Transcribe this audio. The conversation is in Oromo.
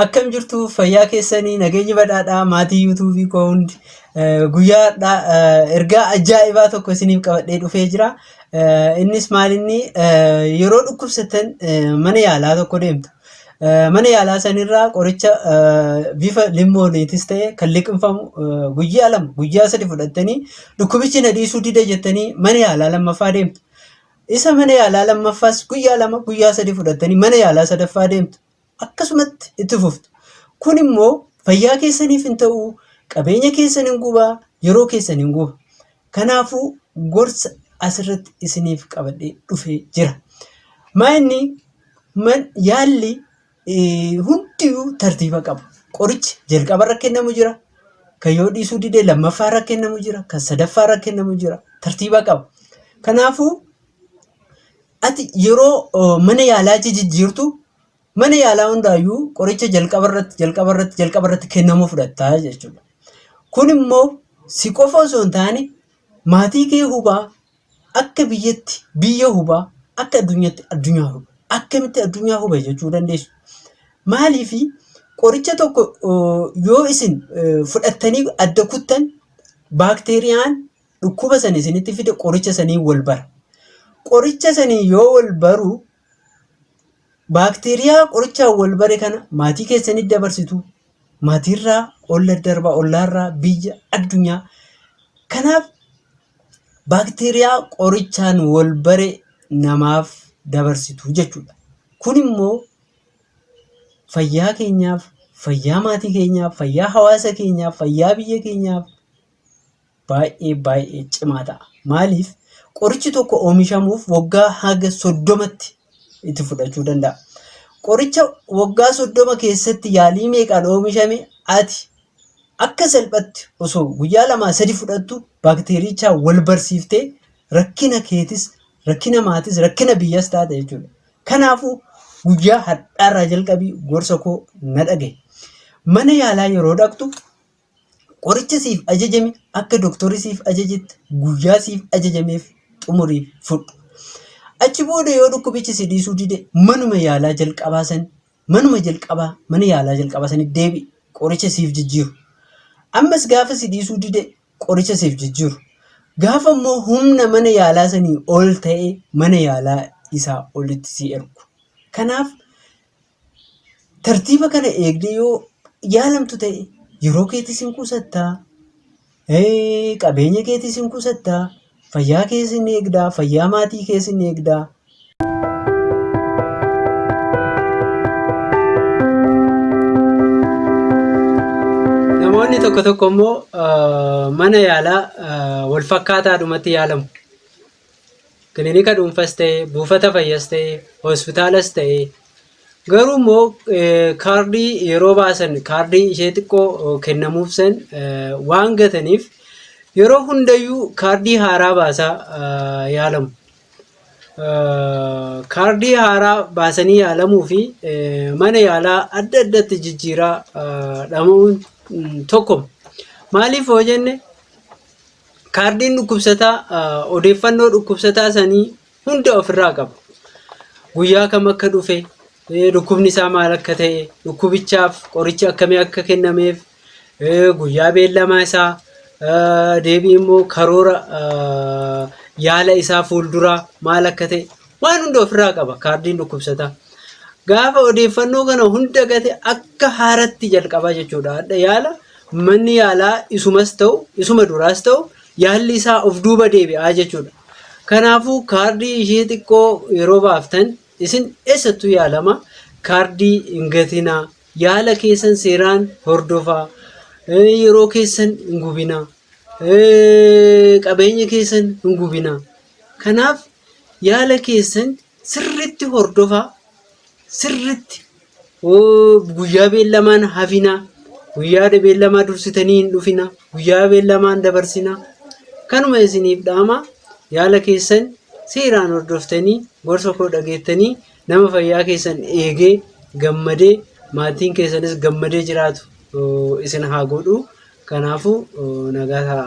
Akkam jirtu fayyaa keessanii nageenya badhaadhaa maatii yuutuubii koo hundi guyyaadhaa ergaa ajaa'ibaa tokko isiniif qabadhee dhufee jira. Innis maalinni yeroo dhukkubsatan mana yaalaa tokko deemtu. Mana yaalaa sanirraa qoricha bifa limooniitis ta'e kan liqinfamu guyyaa 2 guyyaa 3 fudhattanii dhukkubichi na dhiisuu dide jettanii mana yaalaa lammaffaa deemtu. Isa mana yaalaa lammaffaas guyyaa 2 guyyaa 3 fudhattanii mana yaalaa sadaffaa deemtu. Akkasumatti itti fuftu. Kun immoo fayyaa keessaniif hin ta'u, qabeenya keessan hin gubaa, yeroo keessan hin guba. Kanaafuu gorsa asirratti isiniif qabadhee dhufee jira. Maanni yaalli hundiyuu tartiiba qaba. Qorichi jalqabarra kennamu jira. Kan yoo dhiisuu didee lammaffaarra kennamu jira. Kan sadaffaarra kennamu jira. Tartiiba qaba. Kanaafuu ati yeroo mana yaalaa jijjiirtu mana yaalaa hundaayyuu qoricha jalqabarratti kennamu fudhattaa jechuudha. Kun immoo si qofa osoo hin taane maatii kee hubaa, akka biyyatti biyya hubaa, akka addunyaatti addunyaa hubaa. Akkamitti addunyaa hubaa jechuu dandeessu. Maaliif qoricha tokko yoo isin fudhattanii adda kuttan baakteeriyaan dhukkuba sana isinitti fide qoricha sanii wal bara. Qoricha sanii yoo wal baru baakteeriyaa qorichaan wal bare kana maatii keessanitti dabarsitu. Maatiirraa olla darba ollaarraa biyya addunyaa. Kanaaf baakteeriyaa qorichaan wal bare namaaf dabarsitu jechuudha. Kun immoo fayyaa keenyaaf, fayyaa maatii keenyaaf, fayyaa hawaasa keenyaaf, fayyaa biyya keenyaaf baay'ee cimaa ta'a. Maaliif qorichi tokko oomishamuuf waggaa haga 30tti itti fudhachuu danda'a. Qoricha waggaa 30 keessatti yaalii meeqaan oomishame ati akka salphatti osoo guyyaa 2-3 fudhattu baakteerichaa wal barsiiftee rakkina keetis, rakkina maatis, rakkina biyyas taata jechuudha. Kanaafuu guyyaa har'aarraa jalqabii gorsa koo na dhaga'i. Mana yaalaa yeroo dhaqxu qoricha siif ajajame akka doktorri siif ajajetti guyyaa siif ajajameef xumuriif fudhu. Achi booda yoo dhukkubichi si dhiisuu dide mana yaalaa jalqabaa sanitti deebi'i qoricha siif jijjiiru. Ammas gaafa si dhiisuu dide qoricha siif jijjiiru. Gaafa immoo humna mana yaalaa sanii ol ta'e mana yaalaa isaa olitti si ergu. Kanaaf tartiiba kana eegdee yoo yaalamtu ta'e yeroo keetis hin qusattaa, qabeenya keetis hin qusattaa. Fayyaa keessa ni eegdaa, fayyaa maatii keessa ni eegdaa. Namoonni tokko immoo mana yaalaa wal fakkaataadhumatti yaalamu. Kilinika dhuunfas ta'e, buufata fayyaas ta'e, hospitaalas ta'e. Garuu immoo kaardii yeroo baasan kaardii ishee xiqqoo kennamuuf san waan gataniif yeroo hundayyuu kaardii haaraa baasaa yaalamu. Kaardii haaraa baasanii yaalamuu fi mana yaalaa adda addatti jijjiiraa dhamuun tokko. Maaliif yoo jenne kaardiin dhukkubsataa odeeffannoo dhukkubsataa sanii hunda ofirraa qaba. Guyyaa kam akka dhufe, dhukkubni isaa maal akka ta'e, dhukkubichaaf qorichi akkamii akka kennameef, guyyaa beellamaa isaa, deebii immoo karoora yaala isaa fuulduraa maal akka ta'e waan hunda ofirraa qaba kaardiin dhukkubsataa. Gaafa odeeffannoo kana hunda gate akka haaratti jalqabaa jechuudha. Adda yaala manni yaalaa isumas ta'u isuma duraas ta'u yaalli isaa of duuba deebi'aa jechuudha. Kanaafuu kaardii ishee xiqqoo yeroo baaftan isin eessattuu yaalama kaardii hin gatinaa, yaala keessan seeraan hordofaa. Yeroo keessan hin gubinaa, qabeenya keessan hin gubinaa. Kanaaf yaala keessan sirriitti hordofaa, sirriitti guyyaa beellamaan hafinaa, guyyaa beellamaa dursitanii hin dhufinaa, guyyaa beellamaan dabarsinaa. Kanuma isiniif dhaama yaala keessan seeraan hordoftanii gorsa koo dhageettanii nama fayyaa keessan eegee gammadee maatiin keessanis gammadee jiraatu isin haa godhu. Kanaafuu nagaa ta'a.